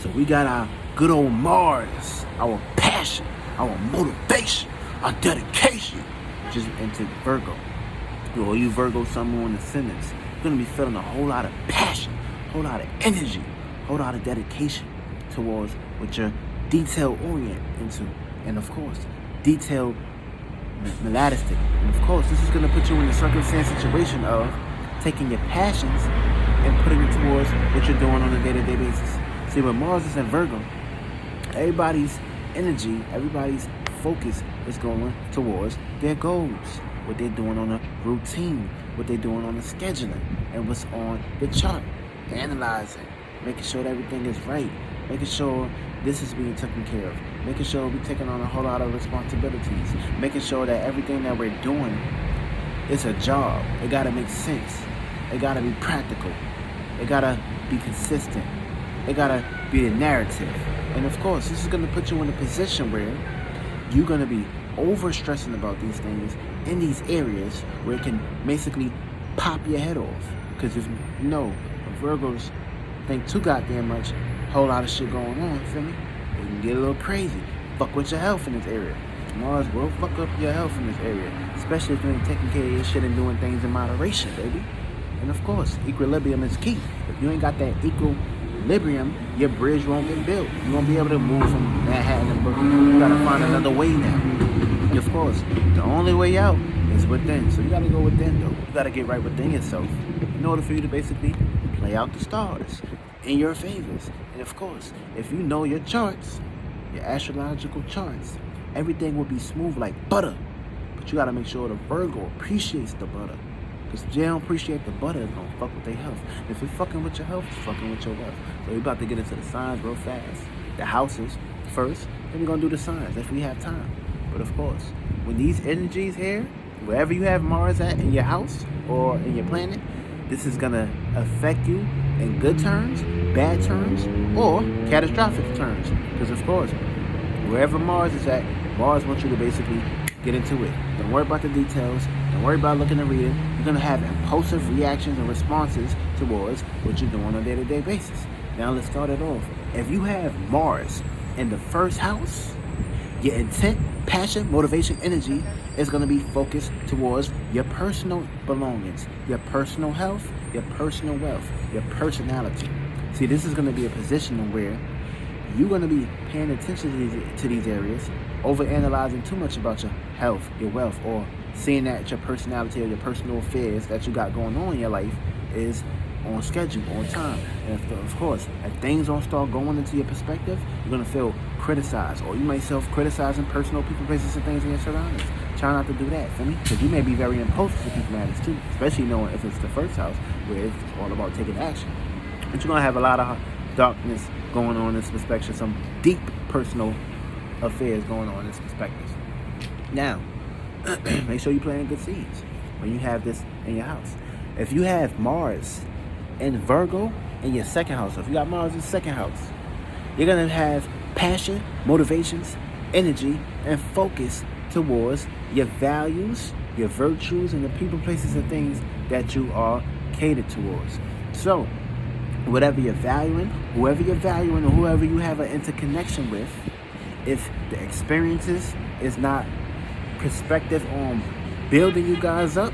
So we got our good old Mars, our passion, our motivation, our dedication, just into Virgo. All you Virgo, Sun, Moon, Ascendants, you're going to be feeling a whole lot of passion, a whole lot of energy, a whole lot of dedication towards what you're detail-oriented into. And of course, detail melodistic. And of course, this is going to put you in the circumstance situation of taking your passions and putting it towards what you're doing on a day-to-day basis. See, when Mars is in Virgo, everybody's energy, everybody's focus is going towards their goals, what they're doing on a routine, what they're doing on the scheduling, and what's on the chart. Analyzing, making sure that everything is right, making sure this is being taken care of, making sure we're taking on a whole lot of responsibilities, making sure that everything that we're doing is a job. It gotta make sense. It gotta be practical. It gotta be consistent. It gotta be the narrative. And of course, this is gonna put you in a position where you're gonna be over stressing about these things in these areas where it can basically pop your head off. Because if you know, Virgos think too goddamn much, whole lot of shit going on, feel me? It can get a little crazy. Fuck with your health in this area. Mars will fuck up your health in this area, especially if you ain't taking care of your shit and doing things in moderation, baby. And of course, equilibrium is key. If you ain't got that equilibrium, your bridge won't get built. You won't be able to move from Manhattan to Brooklyn. You gotta find another way now. And of course, the only way out is within. So you gotta go within, though. You gotta get right within yourself in order for you to basically play out the stars in your favors. And of course, if you know your charts, your astrological charts, everything will be smooth like butter. But you gotta make sure the Virgo appreciates the butter. Because if they don't appreciate the butter, it's gonna fuck with their health. If it's fucking with your health, it's fucking with your wealth. So we're about to get into the signs real fast. The houses first, then we're gonna do the signs if we have time. But of course, when these energies here, wherever you have Mars at in your house or in your planet, this is gonna affect you in good terms, bad terms, or catastrophic terms. Because of course, wherever Mars is at, Mars wants you to basically get into it. Don't worry about the details. Don't worry about looking and reading. You're gonna have impulsive reactions and responses towards what you're doing on a day-to-day basis. Now let's start it off. If you have Mars in the first house, your intent, passion, motivation, energy is going to be focused towards your personal belongings, your personal health, your personal wealth, your personality. See, this is going to be a position where you're going to be paying attention to these areas, overanalyzing too much about your health, your wealth, or seeing that your personality or your personal affairs that you got going on in your life is on schedule, on time. And of course, if things don't start going into your perspective, you're going to feel criticized, or you may self-criticizing personal people, places, and things in your surroundings. Try not to do that, feel me? Because you may be very impulsive to people matters too, especially knowing if it's the first house where it's all about taking action. But you're going to have a lot of darkness going on in this perspective, some deep personal affairs going on in this perspective. Now, make sure you're planting good seeds when you have this in your house. If you have Mars in Virgo in your second house, so if you got Mars in the second house, you're going to have passion, motivations, energy, and focus towards your values, your virtues, and the people, places, and things that you are catered towards. So, whatever you're valuing, whoever you're valuing, or whoever you have an interconnection with, if the experiences is not perspective on building you guys up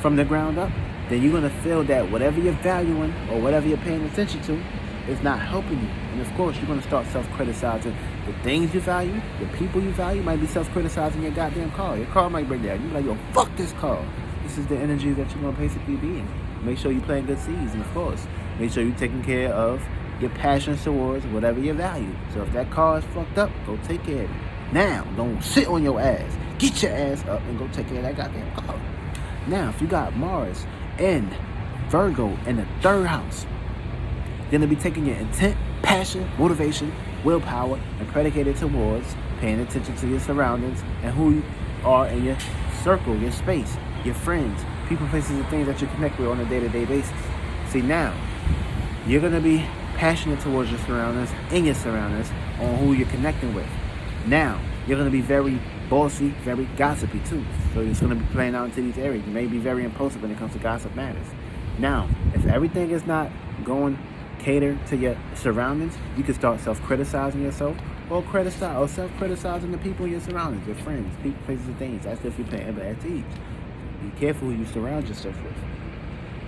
from the ground up, then you're going to feel that whatever you're valuing or whatever you're paying attention to is not helping you. And of course, you're going to start self-criticizing the things you value, the people you value. You might be self-criticizing your goddamn car. Your car might break down. You're like, yo, fuck this car. This is the energy that you're going to basically be in. Make sure you're planting good seeds. And of course, make sure you're taking care of your passions towards whatever you value. So if that car is fucked up, go take care of it. Now, don't sit on your ass. Get your ass up and go take care of that goddamn car. Now, if you got Mars and Virgo in the third house, you're going to be taking your intent, passion, motivation, willpower, and predicated towards paying attention to your surroundings and who you are in your circle, your space, your friends, people, places, and things that you connect with on a day-to-day basis. See, now, you're going to be passionate towards your surroundings, in your surroundings, on who you're connecting with. Now, you're going to be very bossy, very gossipy too. So it's going to be playing out into these areas. You may be very impulsive when it comes to gossip matters. Now, if everything is not going cater to your surroundings, you can start self-criticizing yourself or self-criticizing the people in your surroundings, your friends, people, places, and things. That's if you're paying bad to eat. Be careful who you surround yourself with.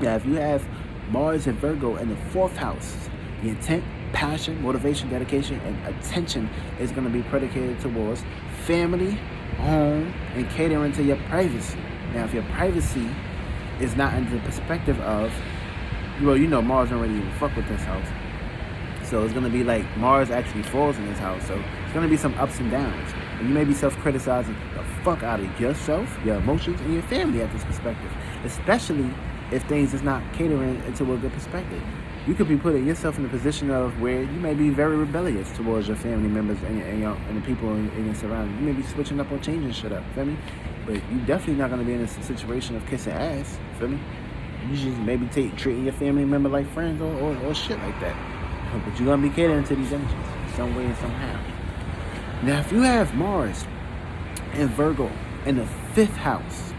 Now, if you have Mars and Virgo in the 4th house, the intent, passion, motivation, dedication, and attention is going to be predicated towards family, home, and catering to your privacy. Now, if your privacy is not in the perspective of, well, Mars don't really even fuck with this house. So it's going to be like Mars actually falls in this house. So it's going to be some ups and downs. And you may be self-criticizing the fuck out of yourself, your emotions, and your family at this perspective. Especially if things is not catering into a good perspective. You could be putting yourself in a position of where you may be very rebellious towards your family members and the people in your surroundings. You may be switching up or changing shit up, feel me? But you definitely not going to be in a situation of kissing ass, feel me? You just maybe treating your family member like friends or shit like that. But you're going to be catering to these energies some way and somehow. Now, if you have Mars and Virgo in the 5th house,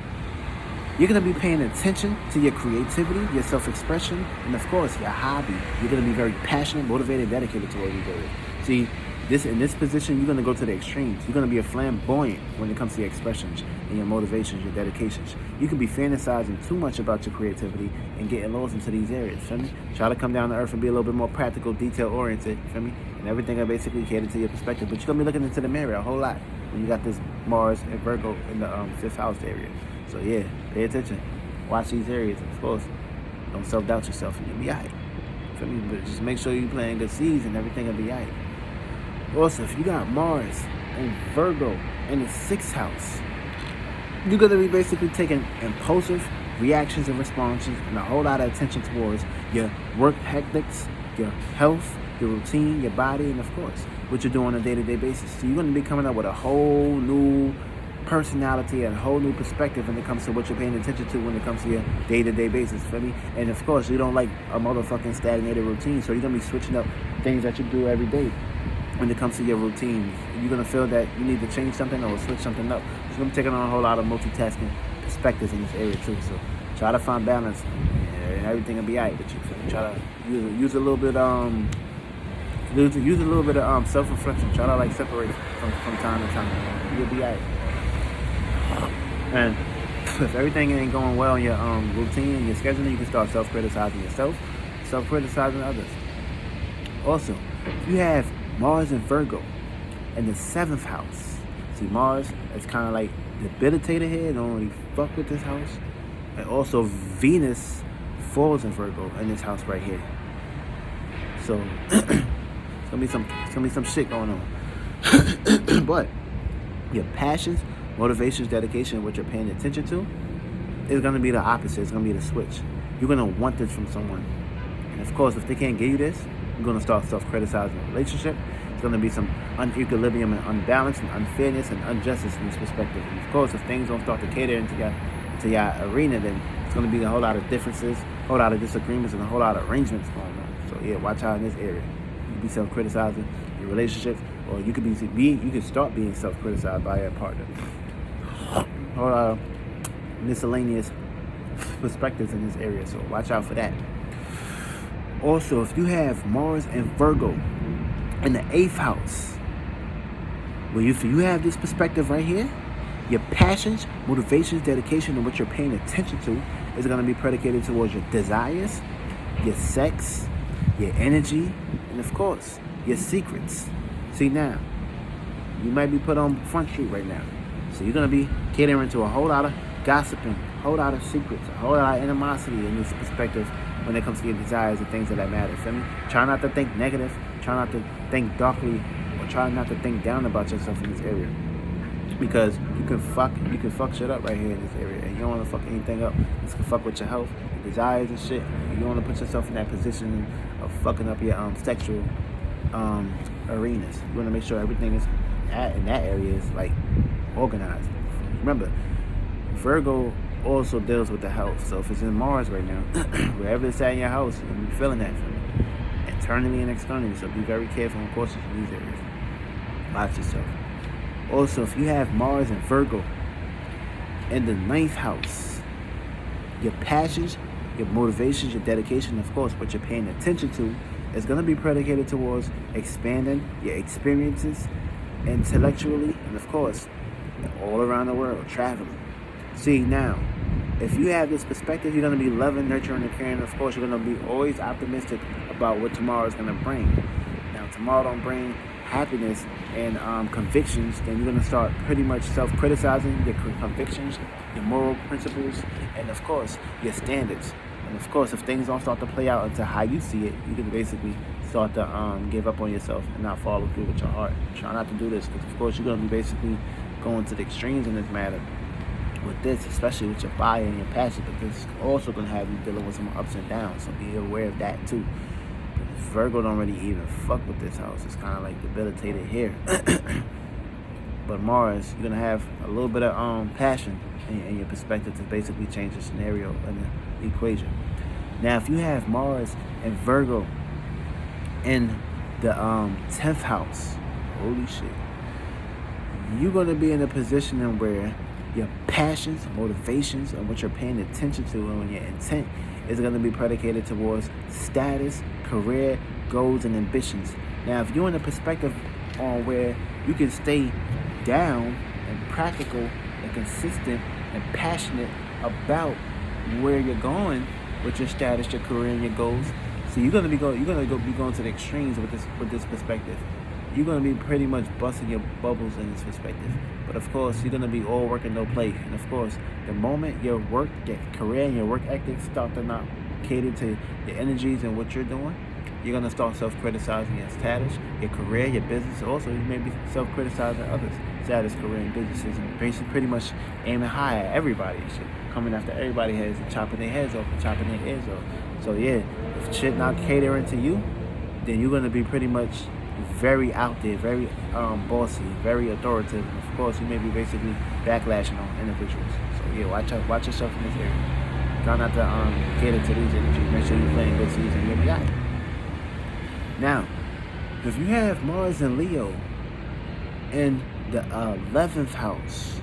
you're going to be paying attention to your creativity, your self-expression, and of course, your hobby. You're going to be very passionate, motivated, dedicated to what you do. See, in this position, you're going to go to the extremes. You're going to be a flamboyant when it comes to your expressions and your motivations, your dedications. You can be fantasizing too much about your creativity and getting lost into these areas, feel me? Try to come down to earth and be a little bit more practical, detail-oriented, feel me? And everything will basically cater to your perspective. But you're going to be looking into the mirror a whole lot when you got this Mars and Virgo in the 5th house area. So yeah, pay attention. Watch these areas, of course. Don't self-doubt yourself and you'll be alright. Feel me? But just make sure you're planting good seeds and everything will be alright. Also, if you got Mars and Virgo in the 6th house, you're going to be basically taking impulsive reactions and responses and a whole lot of attention towards your work hectics, your health, your routine, your body, and of course, what you're doing on a day-to-day basis. So you're going to be coming up with a whole new personality and a whole new perspective when it comes to what you're paying attention to when it comes to your day-to-day basis, feel me? And of course, you don't like a motherfucking stagnated routine, so you're going to be switching up things that you do every day when it comes to your routine. You're going to feel that you need to change something or switch something up. You're going to be taking on a whole lot of multitasking perspectives in this area too, so try to find balance and everything will be alright with you. So try to use a little bit self-reflection. Try to like separate from time to time. You'll be alright. And if everything ain't going well in your routine and your scheduling, you can start self-criticizing yourself, self-criticizing others. Also, if you have Mars and Virgo in the 7th house, see Mars is kind of like debilitated here, don't really fuck with this house. And also Venus falls in Virgo in this house right here. So it's gonna be some shit going on. But your passions, motivations, dedication, what you're paying attention to, is going to be the opposite. It's going to be the switch. You're going to want this from someone. And of course, if they can't give you this, you're going to start self-criticizing the relationship. It's going to be some unequilibrium and unbalance and unfairness and injustice in this perspective. And of course, if things don't start to cater into your arena, then it's going to be a whole lot of differences, a whole lot of disagreements, and a whole lot of arrangements going on. So yeah, watch out in this area. You can be self-criticizing your relationships, or you could start being self-criticized by your partner. Or miscellaneous perspectives in this area, so watch out for that. Also, if you have Mars and Virgo in the 8th house, well, if you have this perspective right here, your passions, motivations, dedication, and what you're paying attention to is going to be predicated towards your desires, your sex, your energy, and of course, your secrets. See now, you might be put on Front Street right now. So you're going to be catering to a whole lot of gossiping, a whole lot of secrets, a whole lot of animosity in this perspective when it comes to your desires and things of that matter. Feel me? Try not to think negative. Try not to think darkly, or try not to think down about yourself in this area. Because you can fuck shit up right here in this area, and you don't want to fuck anything up. This can fuck with your health, your desires and shit. You don't want to put yourself in that position of fucking up your sexual arenas. You want to make sure everything is in that area is like organized. Remember, Virgo also deals with the health. So if it's in Mars right now, wherever it's at in your house, you're gonna be feeling that internally and externally. So be very careful and cautious in these areas. Watch yourself. Also, if you have Mars and Virgo in the 9th house, your passions, your motivations, your dedication, of course, what you're paying attention to It's going to be predicated towards expanding your experiences intellectually and, of course, all around the world, traveling. See, now, if you have this perspective, you're going to be loving, nurturing, and caring. Of course, you're going to be always optimistic about what tomorrow is going to bring. Now, tomorrow don't bring happiness and convictions, then you're going to start pretty much self-criticizing your convictions, your moral principles, and, of course, your standards. And, of course, if things don't start to play out into how you see it, you can basically start to give up on yourself and not follow through with your heart. Try not to do this because, of course, you're going to be basically going to the extremes in this matter. With this, especially with your fire and your passion, but this is also going to have you dealing with some ups and downs, so be aware of that too. Virgo don't really even fuck with this house. It's kind of like debilitated here. But Mars, you're going to have a little bit of passion in your perspective to basically change the scenario and the equation. Now, if you have Mars and Virgo in the 10th house, holy shit, you're going to be in a position where your passions, motivations, and what you're paying attention to and your intent is going to be predicated towards status, career, goals, and ambitions. Now, if you're in a perspective on where you can stay down and practical and consistent and passionate about where you're going with your status, your career, and your goals, so you're gonna be going to the extremes with this perspective. You're going to be pretty much busting your bubbles in this perspective. But of course, you're going to be all work and no play. And of course, the moment your work, your career, and your work ethics start to not cater to your energies and what you're doing, you're going to start self-criticizing your status, your career, your business. Also, you may be self-criticizing others' status, career, and businesses. And basically pretty much aiming high at everybody and shit. Coming after everybody's heads and chopping their heads off and chopping their ears off. So yeah, if shit not catering to you, then you're going to be pretty much very out there, very bossy, very authoritative. And of course, you may be basically backlashing on individuals. So yeah, watch yourself in this area. Try not to cater to these energies. Make sure you're playing good season. You'll be out. Now, if you have Mars and Leo in the 11th house,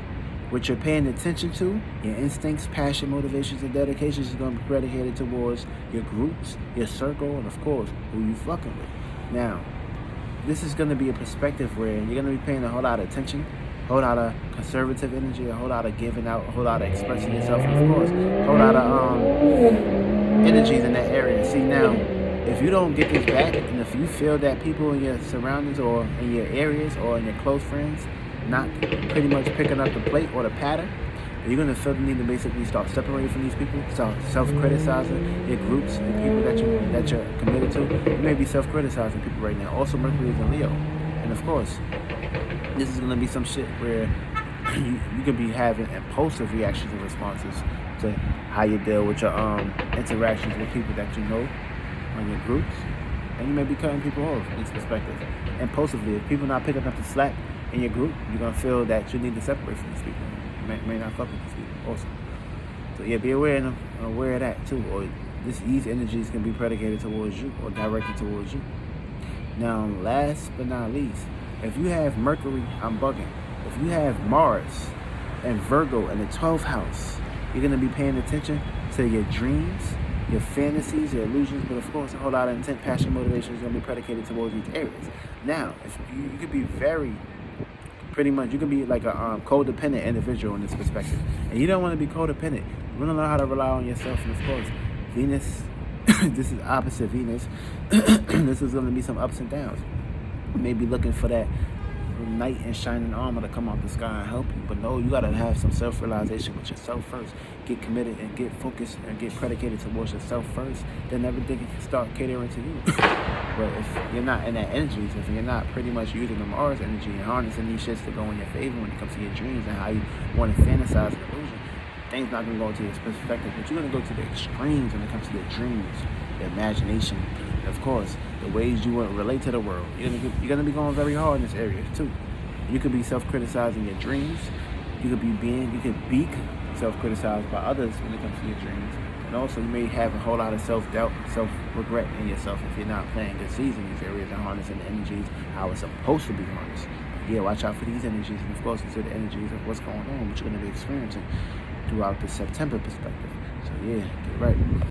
what you're paying attention to, your instincts, passion, motivations, and dedications is going to be predicated towards your groups, your circle, and of course, who you fucking with. Now, this is going to be a perspective where you're going to be paying a whole lot of attention, a whole lot of conservative energy, a whole lot of giving out, a whole lot of expressing yourself, and of course, a whole lot of energies in that area. See, now, if you don't get this back, and if you feel that people in your surroundings or in your areas or in your close friends not pretty much picking up the plate or the pattern, you're going to feel the need to basically start separating from these people, start self-criticizing your groups and people that you're committed to. You may be self-criticizing people right now. Also, Mercury is in Leo. And of course, this is going to be some shit where you could be having impulsive reactions and responses to how you deal with your interactions with people that you know on your groups. And you may be cutting people off in this perspective. Impulsively, if people not picking up the slack in your group, you're going to feel that you need to separate from these people. You may not fuck with these people also. So yeah, be aware of that too. Or these energies can be predicated towards you or directed towards you. Now, last but not least, if you have Mercury, I'm bugging. If you have Mars and Virgo in the 12th house, you're going to be paying attention to your dreams, your fantasies, your illusions, but of course, a whole lot of intent, passion, motivation is going to be predicated towards these areas. Now, if you could be pretty much, you can be like a codependent individual in this perspective. And you don't want to be codependent. You want to learn how to rely on yourself. And of course, Venus, this is opposite Venus. This is going to be some ups and downs. You may be looking for that knight in shining armor to come out the sky and help you. But no, you got to have some self-realization with yourself first. Get committed and get focused and get predicated towards yourself first. Then everything can start catering to you. But if you're not in that energy, if you're not pretty much using the Mars energy and harnessing these shits to go in your favor when it comes to your dreams and how you want to fantasize an illusion, things not going to go into your perspective, but you're going to go to the extremes when it comes to your dreams, your imagination, and of course, the ways you want to relate to the world. You're going to be going very hard in this area too. You could be self-criticizing your dreams. You could be self-criticized by others when it comes to your dreams. And also, you may have a whole lot of self-doubt, self-regret in yourself if you're not playing good season in these areas and harnessing the energies how it's supposed to be harnessed. Yeah, watch out for these energies, and of course, consider the energies of what's going on, what you're going to be experiencing throughout the September perspective. So yeah, get right.